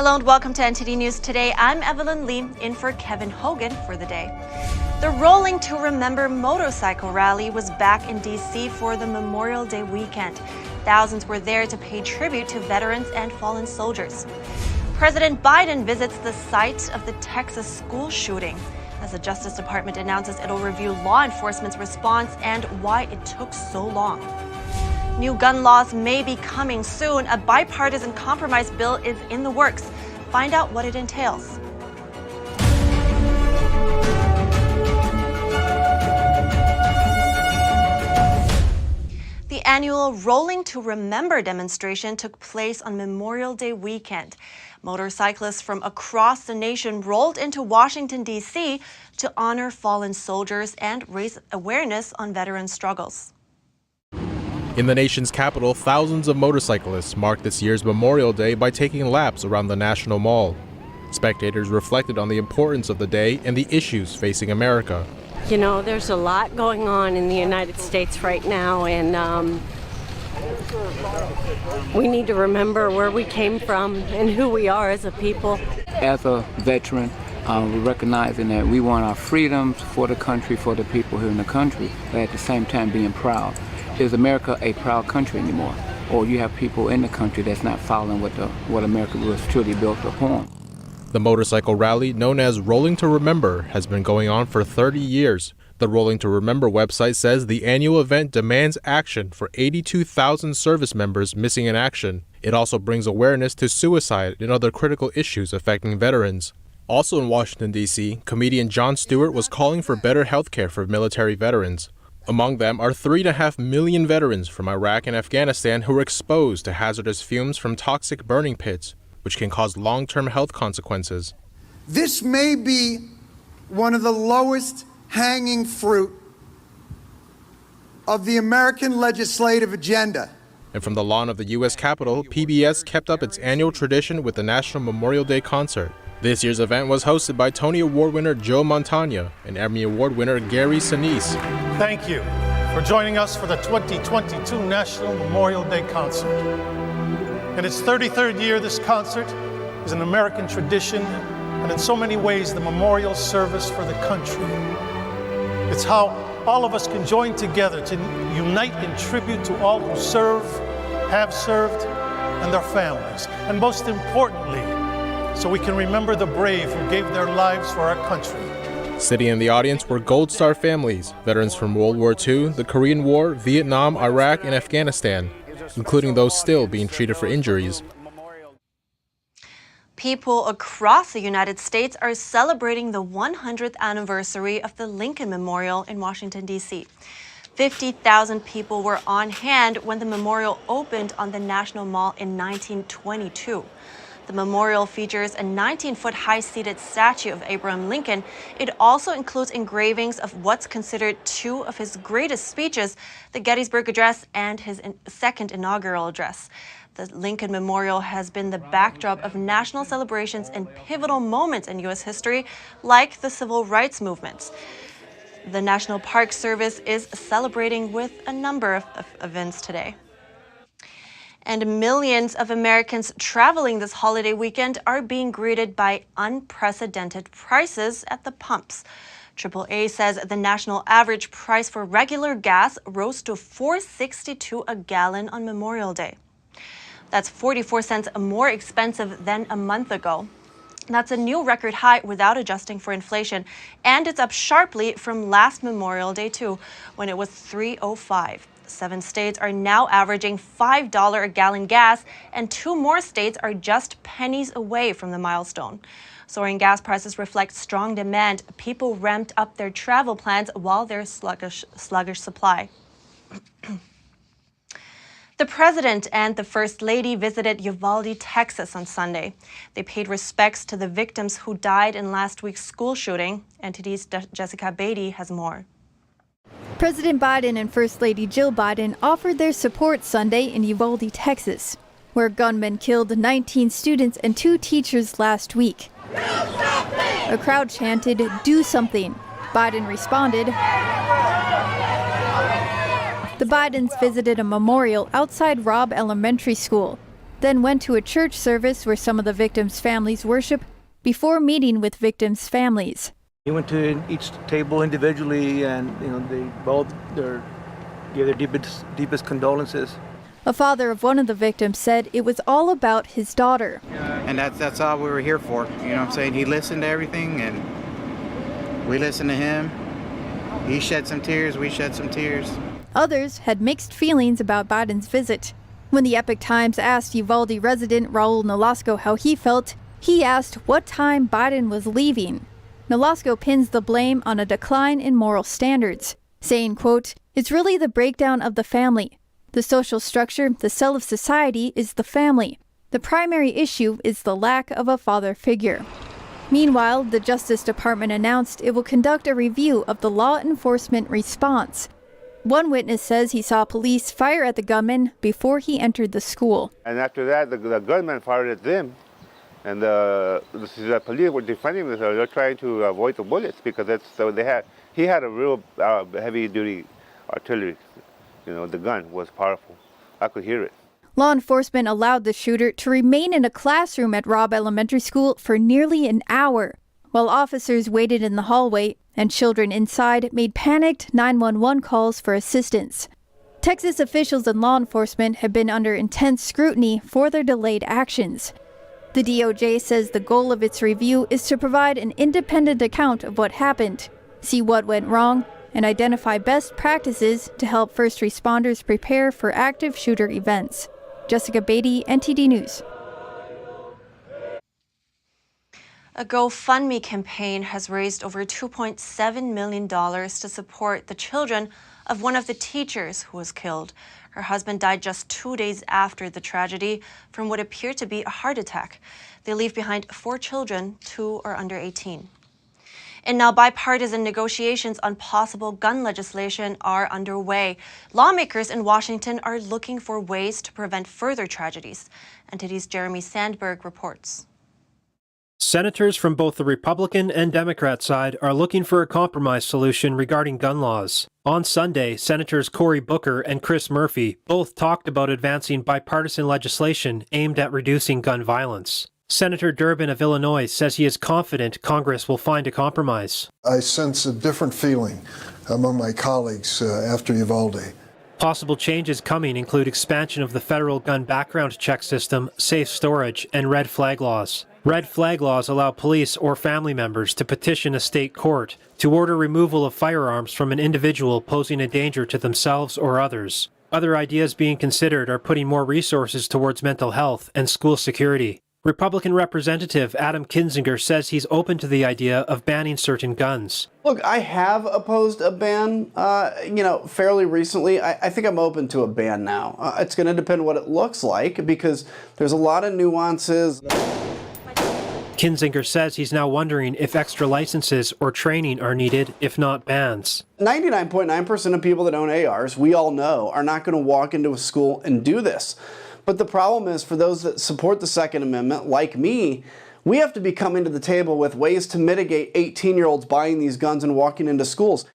Hello and welcome to NTD News Today. I'm Evelyn Lee, in for Kevin Hogan for the day. The Rolling to Remember motorcycle rally was back in D.C. for the Memorial Day weekend. Thousands were there to pay tribute to veterans and fallen soldiers. President Biden visits the site of the Texas school shooting as the Justice Department announces it'll review law enforcement's response and why it took so long. New gun laws may be coming soon. A bipartisan compromise bill is in the works. Find out what it entails. The annual Rolling to Remember demonstration took place on Memorial Day weekend. Motorcyclists from across the nation rolled into Washington, D.C. to honor fallen soldiers and raise awareness on veteran struggles. In the nation's capital, thousands of motorcyclists marked this year's Memorial Day by taking laps around the National Mall. Spectators reflected on the importance of the day and the issues facing America. You know, there's a lot going on in the United States right now, and we need to remember where we came from and who we are as a people. As a veteran, we're recognizing that we want our freedoms for the country, for the people here in the country, but at the same time being proud. Is America a proud country anymore? Or you have people in the country that's not following what America was truly built upon? The motorcycle rally, known as Rolling to Remember, has been going on for 30 years. The Rolling to Remember website says the annual event demands action for 82,000 service members missing in action. It also brings awareness to suicide and other critical issues affecting veterans. Also in Washington, D.C., comedian Jon Stewart was calling for better health care for military veterans. Among them are 3.5 million veterans from Iraq and Afghanistan who were exposed to hazardous fumes from toxic burning pits, which can cause long-term health consequences. This may be one of the lowest hanging fruit of the American legislative agenda. And from the lawn of the U.S. Capitol, PBS kept up its annual tradition with the National Memorial Day concert. This year's event was hosted by Tony Award winner Joe Mantegna and Emmy Award winner Gary Sinise. Thank you for joining us for the 2022 National Memorial Day concert. In its 33rd year, this concert is an American tradition and in so many ways the memorial service for the country. It's how all of us can join together to unite in tribute to all who serve, have served, and their families. And most importantly, so we can remember the brave who gave their lives for our country. Sitting in the audience were Gold Star families, veterans from World War II, the Korean War, Vietnam, Iraq, and Afghanistan, including those still being treated for injuries. People across the United States are celebrating the 100th anniversary of the Lincoln Memorial in Washington, D.C. 50,000 people were on hand when the memorial opened on the National Mall in 1922. The memorial features a 19-foot high seated statue of Abraham Lincoln. It also includes engravings of what's considered two of his greatest speeches, the Gettysburg Address and his second inaugural address. The Lincoln Memorial has been the backdrop of national celebrations and pivotal moments in U.S. history, like the Civil Rights Movement. The National Park Service is celebrating with a number of events today. And millions of Americans traveling this holiday weekend are being greeted by unprecedented prices at the pumps. AAA says the national average price for regular gas rose to $4.62 a gallon on Memorial Day. That's 44 cents more expensive than a month ago. That's a new record high without adjusting for inflation, and it's up sharply from last Memorial Day too, when it was $3.05. 7 states are now averaging $5 a gallon gas, and 2 more states are just pennies away from the milestone. Soaring gas prices reflect strong demand. People ramped up their travel plans while there's sluggish supply. The President and the First Lady visited Uvalde, Texas on Sunday. They paid respects to the victims who died in last week's school shooting. NTD's Jessica Beatty has more. President Biden and First Lady Jill Biden offered their support Sunday in Uvalde, Texas, where gunmen killed 19 students and 2 teachers last week. A crowd chanted, "Do something." Biden responded. The Bidens visited a memorial outside Robb Elementary School. then went to a church service where some of the victims' families worship before meeting with victims' families. He went to each table individually, and they both gave their deepest condolences. A father of one of the victims said it was all about his daughter. And that's all we were here for. You know what I'm saying? He listened to everything, and we listened to him. He shed some tears, we shed some tears. Others had mixed feelings about Biden's visit. When the Epoch Times asked Uvalde resident Raul Nolasco how he felt, he asked what time Biden was leaving. Nolasco pins the blame on a decline in moral standards, saying, quote, "It's really the breakdown of the family. The social structure, the cell of society, is the family. The primary issue is the lack of a father figure." Meanwhile, the Justice Department announced it will conduct a review of the law enforcement response. One witness says he saw police fire at the gunman before he entered the school. And after that, the gunman fired at them. And the police were defending themselves. They're trying to avoid the bullets because he had a real heavy-duty artillery. The gun was powerful. I could hear it. Law enforcement allowed the shooter to remain in a classroom at Robb Elementary School for nearly an hour, while officers waited in the hallway and children inside made panicked 911 calls for assistance. Texas officials and law enforcement have been under intense scrutiny for their delayed actions. The DOJ says the goal of its review is to provide an independent account of what happened, see what went wrong, and identify best practices to help first responders prepare for active shooter events. Jessica Beatty, NTD News. A GoFundMe campaign has raised over $2.7 million to support the children of one of the teachers who was killed. Her husband died just 2 days after the tragedy from what appeared to be a heart attack. They leave behind 4 children, 2 are under 18. And now bipartisan negotiations on possible gun legislation are underway. Lawmakers in Washington are looking for ways to prevent further tragedies. NTD's Jeremy Sandberg reports. Senators from both the Republican and Democrat side are looking for a compromise solution regarding gun laws. On Sunday, Senators Cory Booker and Chris Murphy both talked about advancing bipartisan legislation aimed at reducing gun violence. Senator Durbin of Illinois says he is confident Congress will find a compromise. I sense a different feeling among my colleagues after Uvalde. Possible changes coming include expansion of the federal gun background check system, safe storage, and red flag laws. Red flag laws allow police or family members to petition a state court to order removal of firearms from an individual posing a danger to themselves or others. Other ideas being considered are putting more resources towards mental health and school security. Republican Representative Adam Kinzinger says he's open to the idea of banning certain guns. Look, I have opposed a ban, fairly recently. I think I'm open to a ban now. It's going to depend what it looks like because there's a lot of nuances. Kinzinger says he's now wondering if extra licenses or training are needed, if not bans. 99.9% of people that own ARs, we all know, are not going to walk into a school and do this. But the problem is for those that support the Second Amendment, like me, we have to be coming to the table with ways to mitigate 18-year-olds buying these guns and walking into schools.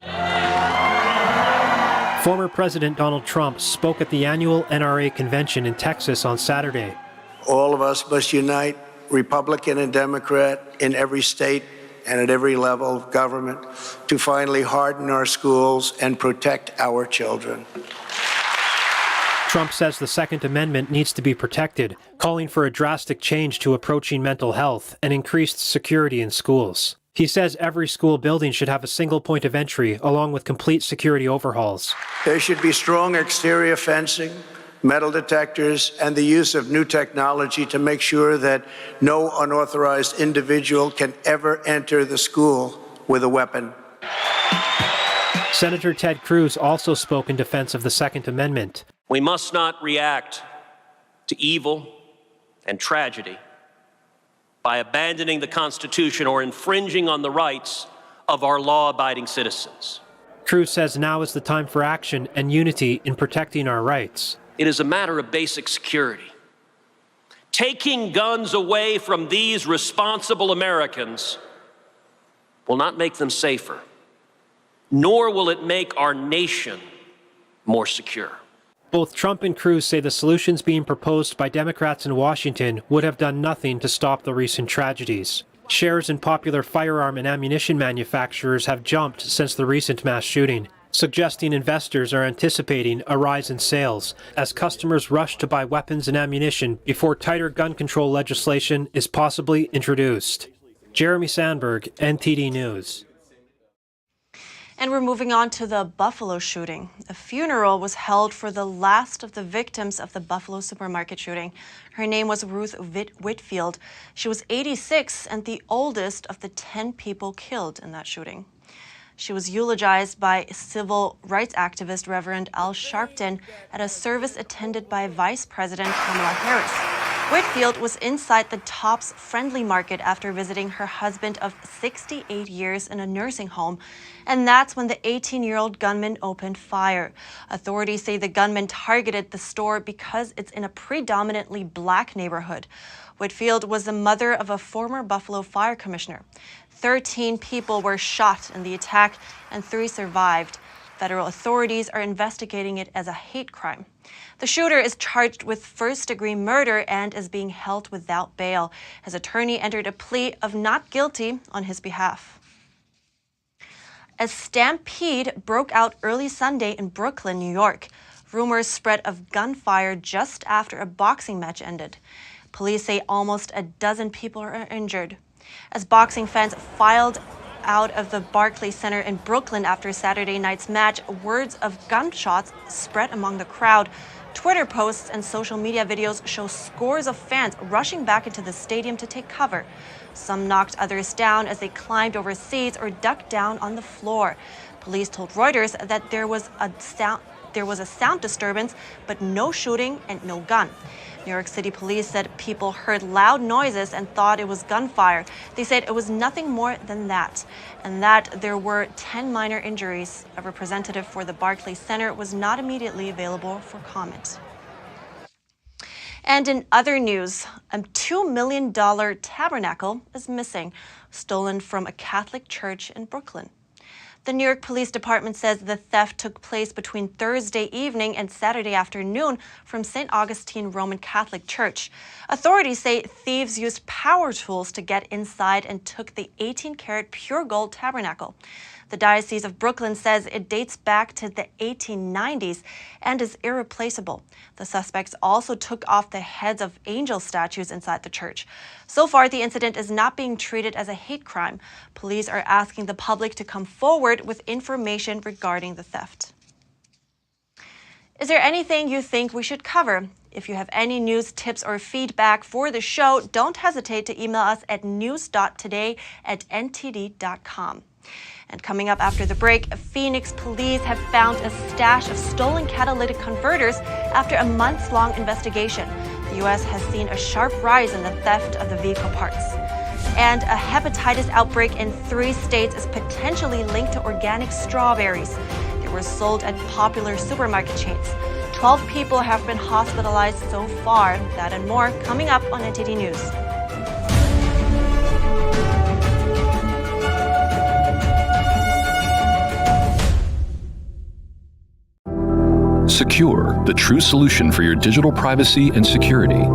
Former President Donald Trump spoke at the annual NRA convention in Texas on Saturday. All of us must unite, Republican and Democrat, in every state and at every level of government, to finally harden our schools and protect our children. Trump says the Second Amendment needs to be protected, calling for a drastic change to approaching mental health and increased security in schools. He says every school building should have a single point of entry, along with complete security overhauls. There should be strong exterior fencing, metal detectors, and the use of new technology to make sure that no unauthorized individual can ever enter the school with a weapon. Senator Ted Cruz also spoke in defense of the Second Amendment. We must not react to evil and tragedy by abandoning the Constitution or infringing on the rights of our law-abiding citizens. Cruz says now is the time for action and unity in protecting our rights. It is a matter of basic security. Taking guns away from these responsible Americans will not make them safer, nor will it make our nation more secure. Both Trump and Cruz say the solutions being proposed by Democrats in Washington would have done nothing to stop the recent tragedies. Shares in popular firearm and ammunition manufacturers have jumped since the recent mass shooting, suggesting investors are anticipating a rise in sales as customers rush to buy weapons and ammunition before tighter gun control legislation is possibly introduced. Jeremy Sandberg, NTD News. And we're moving on to the Buffalo shooting. A funeral was held for the last of the victims of the Buffalo supermarket shooting. Her name was Ruth Whitfield. She was 86 and the oldest of the 10 people killed in that shooting. She was eulogized by civil rights activist Reverend Al Sharpton at a service attended by Vice President Kamala Harris. Whitfield was inside the Tops Friendly Market after visiting her husband of 68 years in a nursing home, and that's when the 18-year-old gunman opened fire. Authorities say the gunman targeted the store because it's in a predominantly black neighborhood. Whitfield was the mother of a former Buffalo fire commissioner. 13 people were shot in the attack and 3 survived. Federal authorities are investigating it as a hate crime. The shooter is charged with first-degree murder and is being held without bail. His attorney entered a plea of not guilty on his behalf. A stampede broke out early Sunday in Brooklyn, New York. Rumors spread of gunfire just after a boxing match ended. Police say almost a dozen people are injured. As boxing fans filed out of the Barclays Center in Brooklyn after Saturday night's match, words of gunshots spread among the crowd. Twitter posts and social media videos show scores of fans rushing back into the stadium to take cover. Some knocked others down as they climbed over seats or ducked down on the floor. Police told Reuters that there was a sound disturbance, but no shooting and no gun. New York City police said people heard loud noises and thought it was gunfire. They said it was nothing more than that, and that there were 10 minor injuries. A representative for the Barclays Center was not immediately available for comment. And in other news, a $2 million Tabernacle is missing, stolen from a Catholic church in Brooklyn. The New York Police Department says the theft took place between Thursday evening and Saturday afternoon from St. Augustine Roman Catholic Church. Authorities say thieves used power tools to get inside and took the 18-karat pure gold tabernacle. The Diocese of Brooklyn says it dates back to the 1890s and is irreplaceable. The suspects also took off the heads of angel statues inside the church. So far, the incident is not being treated as a hate crime. Police are asking the public to come forward with information regarding the theft. Is there anything you think we should cover? If you have any news, tips, or feedback for the show, don't hesitate to email us at news.today@ntd.com. And coming up after the break, Phoenix police have found a stash of stolen catalytic converters after a months-long investigation. The U.S. has seen a sharp rise in the theft of the vehicle parts. And a hepatitis outbreak in 3 states is potentially linked to organic strawberries. They were sold at popular supermarket chains. 12 people have been hospitalized so far. That and more coming up on NTD News. Secure, the true solution for your digital privacy and security.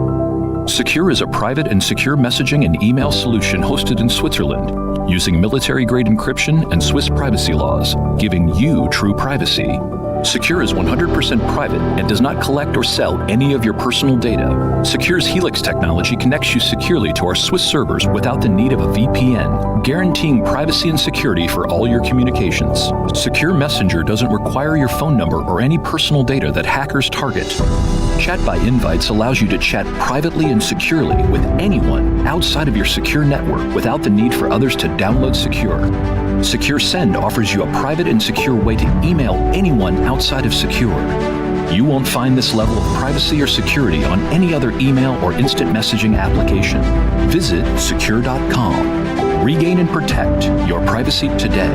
Secure is a private and secure messaging and email solution hosted in Switzerland, using military-grade encryption and Swiss privacy laws, giving you true privacy. Secure is 100% private and does not collect or sell any of your personal data. Secure's Helix technology connects you securely to our Swiss servers without the need of a VPN, guaranteeing privacy and security for all your communications. Secure Messenger doesn't require your phone number or any personal data that hackers target. Chat by Invites allows you to chat privately and securely with anyone outside of your secure network without the need for others to download Secure. Secure Send offers you a private and secure way to email anyone outside of Secure. You won't find this level of privacy or security on any other email or instant messaging application. Visit secure.com. Regain and protect your privacy today.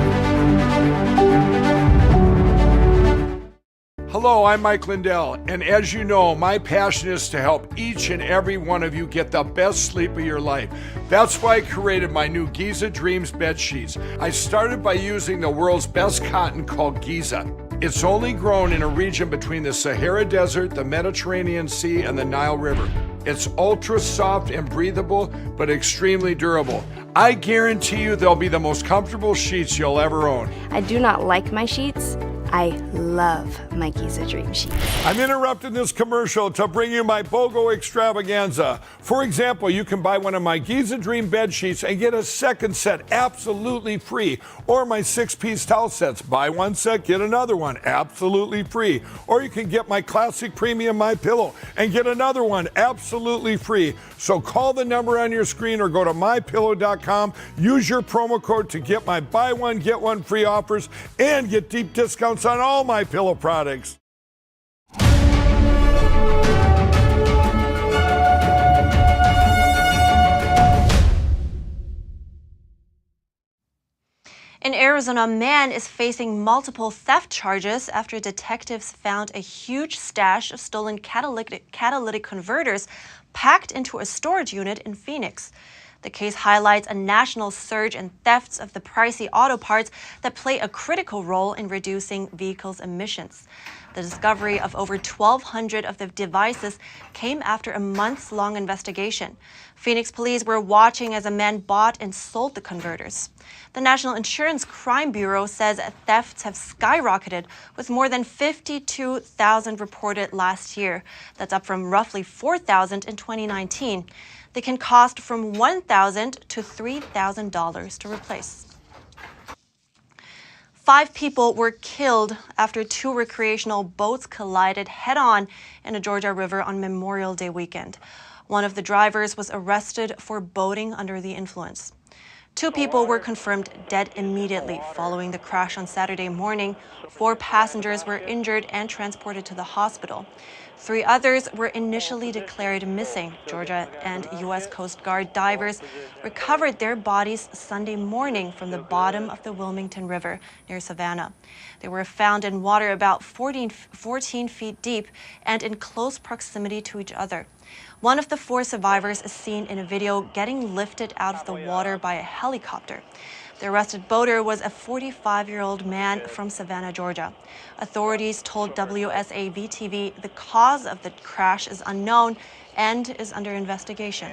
Hello, I'm Mike Lindell, and as you know, my passion is to help each and every one of you get the best sleep of your life. That's why I created my new Giza Dreams bed sheets. I started by using the world's best cotton called Giza. It's only grown in a region between the Sahara Desert, the Mediterranean Sea, and the Nile River. It's ultra soft and breathable, but extremely durable. I guarantee you they'll be the most comfortable sheets you'll ever own. I do not like my sheets. I love my Giza Dream sheets. I'm interrupting this commercial to bring you my BOGO extravaganza. For example, you can buy one of my Giza Dream bed sheets and get a second set absolutely free. Or my 6-piece towel sets. Buy one set, get another one absolutely free. Or you can get my classic premium My Pillow and get another one absolutely free. So call the number on your screen or go to mypillow.com. Use your promo code to get my buy one, get one free offers and get deep discounts on all My Pillow products. In Arizona, a man is facing multiple theft charges after detectives found a huge stash of stolen catalytic converters packed into a storage unit in Phoenix. The case highlights a national surge in thefts of the pricey auto parts that play a critical role in reducing vehicles' emissions. The discovery of over 1,200 of the devices came after a months-long investigation. Phoenix police were watching as a man bought and sold the converters. The National Insurance Crime Bureau says thefts have skyrocketed, with more than 52,000 reported last year. That's up from roughly 4,000 in 2019. They can cost from $1,000 to $3,000 to replace. 5 people were killed after 2 recreational boats collided head-on in a Georgia river on Memorial Day weekend. One of the drivers was arrested for boating under the influence. 2 people were confirmed dead immediately following the crash on Saturday morning. 4 passengers were injured and transported to the hospital. 3 others were initially declared missing. Georgia and U.S. Coast Guard divers recovered their bodies Sunday morning from the bottom of the Wilmington River near Savannah. They were found in water about 14 feet deep and in close proximity to each other. One of the 4 survivors is seen in a video getting lifted out of the water by a helicopter. The arrested boater was a 45-year-old man from Savannah, Georgia. Authorities told WSAV-TV the cause of the crash is unknown and is under investigation.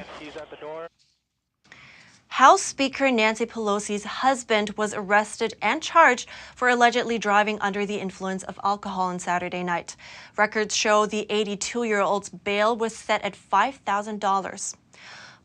House Speaker Nancy Pelosi's husband was arrested and charged for allegedly driving under the influence of alcohol on Saturday night. Records show the 82-year-old's bail was set at $5,000.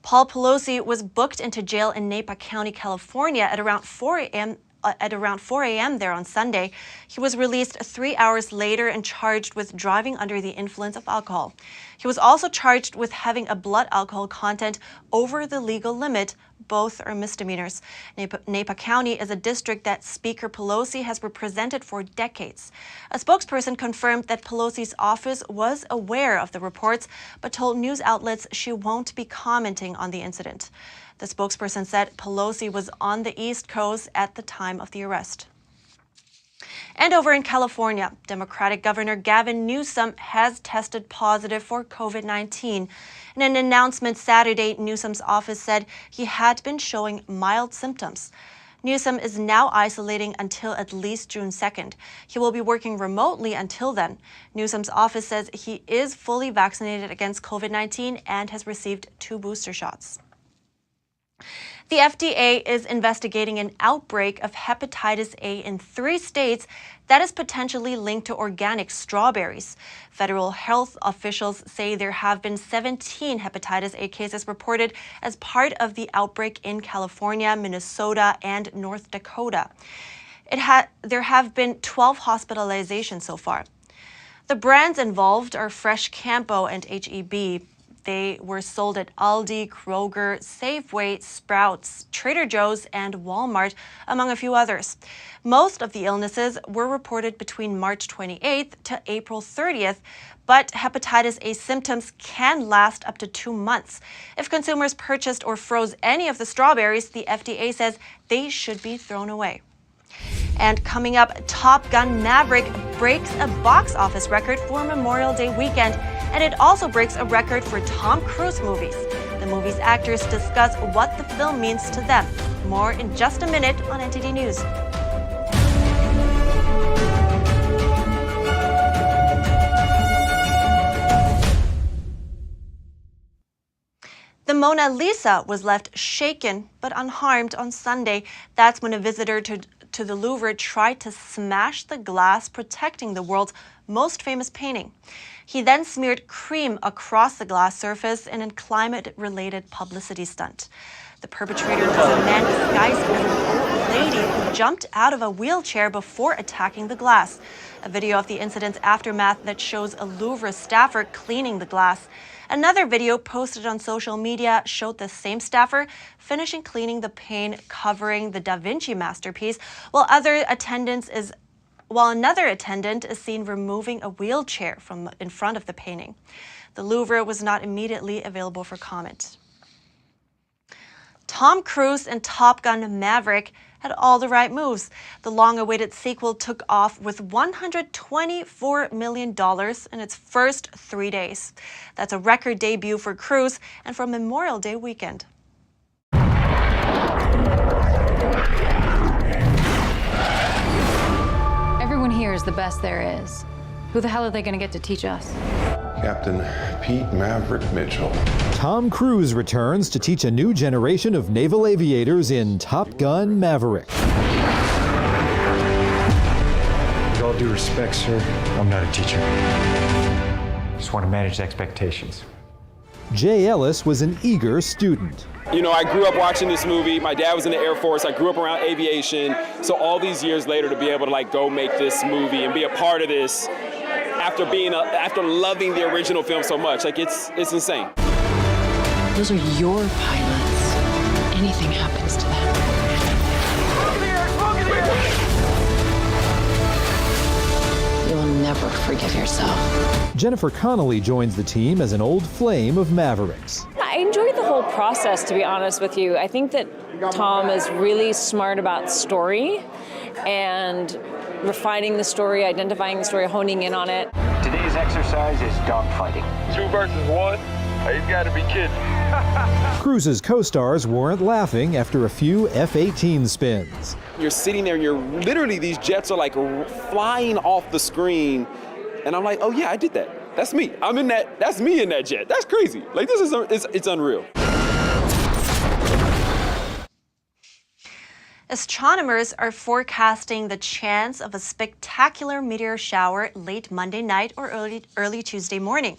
Paul Pelosi was booked into jail in Napa County, California at around 4 a.m. there on Sunday. He was released 3 hours later and charged with driving under the influence of alcohol. He was also charged with having a blood alcohol content over the legal limit. Both are misdemeanors. Napa County is a district that Speaker Pelosi has represented for decades. A spokesperson confirmed that Pelosi's office was aware of the reports, but told news outlets she won't be commenting on the incident. The spokesperson said Pelosi was on the East Coast at the time of the arrest. And over in California, Democratic Governor Gavin Newsom has tested positive for COVID-19. In an announcement Saturday, Newsom's office said he had been showing mild symptoms. Newsom is now isolating until at least June 2nd. He will be working remotely until then. Newsom's office says he is fully vaccinated against COVID-19 and has received 2 booster shots. The FDA is investigating an outbreak of hepatitis A in 3 states that is potentially linked to organic strawberries. Federal health officials say there have been 17 hepatitis A cases reported as part of the outbreak in California, Minnesota, and North Dakota. There have been 12 hospitalizations so far. The brands involved are Fresh Campo and H-E-B. They were sold at Aldi, Kroger, Safeway, Sprouts, Trader Joe's, and Walmart, among a few others. Most of the illnesses were reported between March 28th to April 30th, but hepatitis A symptoms can last up to 2 months. If consumers purchased or froze any of the strawberries, the FDA says they should be thrown away. And coming up, Top Gun Maverick breaks a box office record for Memorial Day weekend, and it also breaks a record for Tom Cruise movies. The movie's actors discuss what the film means to them. More in just a minute on NTD News. Mona Lisa was left shaken but unharmed on Sunday. That's when a visitor to the Louvre tried to smash the glass protecting the world's most famous painting. He then smeared cream across the glass surface in a climate-related publicity stunt. The perpetrator was a man disguised as an old lady who jumped out of a wheelchair before attacking the glass. A video of the incident's aftermath that shows a Louvre staffer cleaning the glass. Another video posted on social media showed the same staffer finishing cleaning the paint covering the Da Vinci masterpiece, while another attendant is seen removing a wheelchair from in front of the painting. The Louvre was not immediately available for comment. Tom Cruise and Top Gun Maverick had all the right moves. The long-awaited sequel took off with $124 million in its first 3 days. That's a record debut for Cruise and for Memorial Day weekend. Everyone here is the best there is. Who the hell are they going to get to teach us? Captain Pete Maverick Mitchell. Tom Cruise returns to teach a new generation of naval aviators in Top Gun Maverick. With all due respect, sir, I'm not a teacher. Just want to manage expectations. Jay Ellis was an eager student. You know, I grew up watching this movie. My dad was in the Air Force. I grew up around aviation. So all these years later to be able to go make this movie and be a part of this after loving the original film so much, it's insane. Those are your pilots. Anything happens to them. You'll never forgive yourself. Jennifer Connelly joins the team as an old flame of Mavericks. I enjoyed the whole process, to be honest with you. I think that Tom is really smart about story and refining the story, identifying the story, honing in on it. Today's exercise is dogfighting. 2 versus 1? He's got to be kidding. Cruise's co-stars weren't laughing after a few F-18 spins. You're sitting there and literally these jets are flying off the screen. And I'm like, oh yeah, I did that. That's me. I'm in that. That's me in that jet. That's crazy. It's unreal. Astronomers are forecasting the chance of a spectacular meteor shower late Monday night or early Tuesday morning.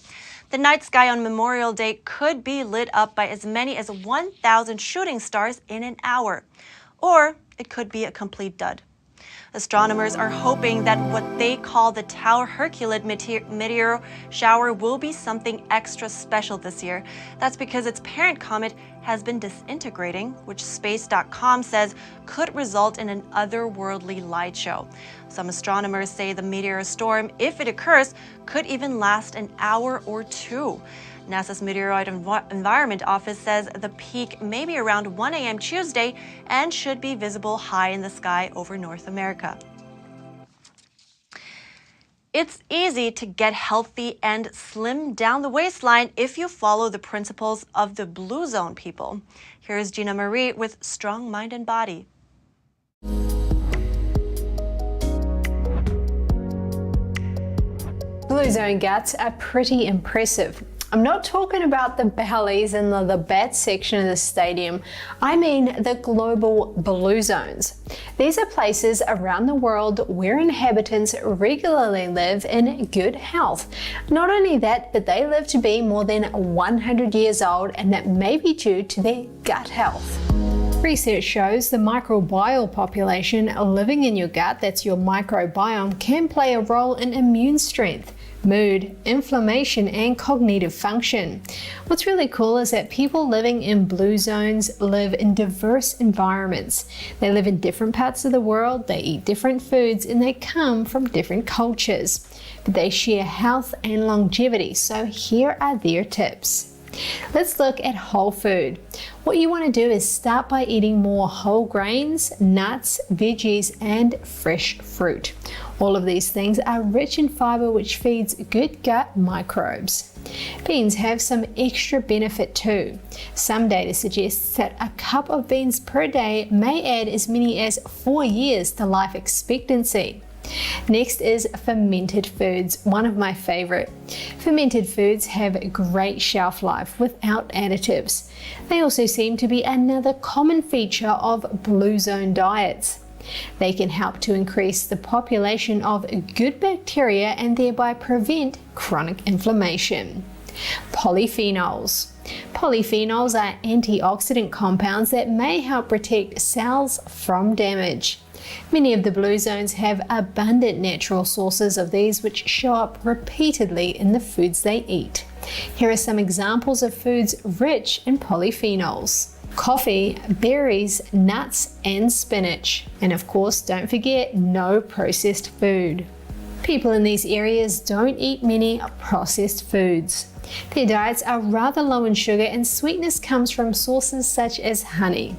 The night sky on Memorial Day could be lit up by as many as 1,000 shooting stars in an hour, or it could be a complete dud. Astronomers are hoping that what they call the Tau Herculid meteor shower will be something extra special this year. That's because its parent comet has been disintegrating, which Space.com says could result in an otherworldly light show. Some astronomers say the meteor storm, if it occurs, could even last an hour or two. NASA's Meteorite Environment Office says the peak may be around 1 a.m. Tuesday and should be visible high in the sky over North America. It's easy to get healthy and slim down the waistline if you follow the principles of the Blue Zone people. Here's Gina Marie with Strong Mind and Body. Blue Zone guts are pretty impressive. I'm not talking about the bellies and the bed section of the stadium. I mean the global blue zones. These are places around the world where inhabitants regularly live in good health. Not only that, but they live to be more than 100 years old, and that may be due to their gut health. Research shows the microbial population living in your gut, that's your microbiome, can play a role in immune strength, mood, inflammation, and cognitive function. What's really cool is that people living in blue zones live in diverse environments. They live in different parts of the world, they eat different foods, and they come from different cultures. But they share health and longevity, so here are their tips. Let's look at whole food. What you want to do is start by eating more whole grains, nuts, veggies, and fresh fruit. All of these things are rich in fiber, which feeds good gut microbes. Beans have some extra benefit too. Some data suggests that a cup of beans per day may add as many as 4 years to life expectancy. Next is fermented foods, one of my favorite. Fermented foods have great shelf life without additives. They also seem to be another common feature of blue zone diets. They can help to increase the population of good bacteria and thereby prevent chronic inflammation. Polyphenols. Polyphenols are antioxidant compounds that may help protect cells from damage. Many of the blue zones have abundant natural sources of these which show up repeatedly in the foods they eat. Here are some examples of foods rich in polyphenols. Coffee, berries, nuts, and spinach. And of course, don't forget, no processed food. People in these areas don't eat many processed foods. Their diets are rather low in sugar and sweetness comes from sources such as honey.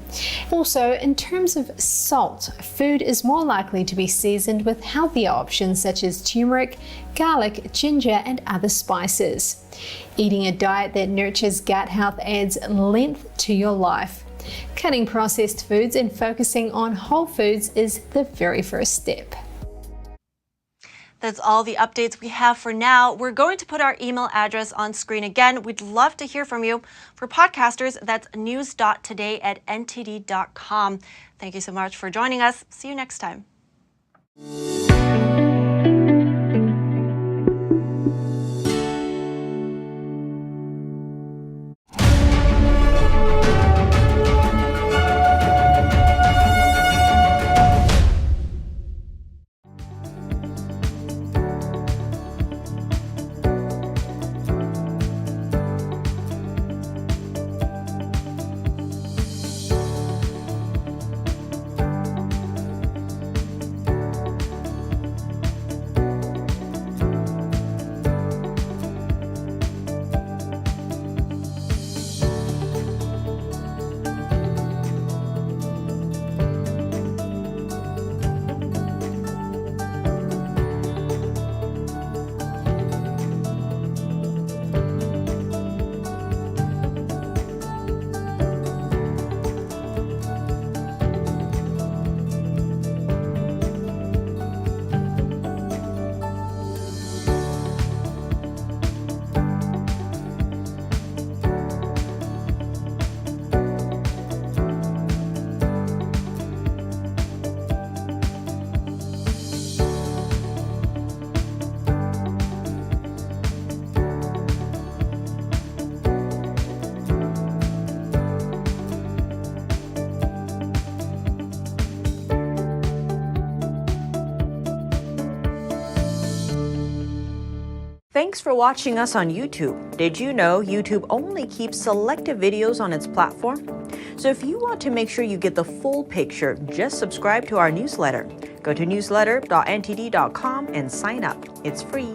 Also, in terms of salt, food is more likely to be seasoned with healthier options such as turmeric, garlic, ginger, and other spices. Eating a diet that nurtures gut health adds length to your life. Cutting processed foods and focusing on whole foods is the very first step. That's all the updates we have for now. We're going to put our email address on screen again. We'd love to hear from you. For podcasters, that's news.today@ntd.com. Thank you so much for joining us. See you next time. Thanks for watching us on YouTube. Did you know YouTube only keeps selective videos on its platform? So if you want to make sure you get the full picture, just subscribe to our newsletter. Go to newsletter.ntd.com and sign up. It's free.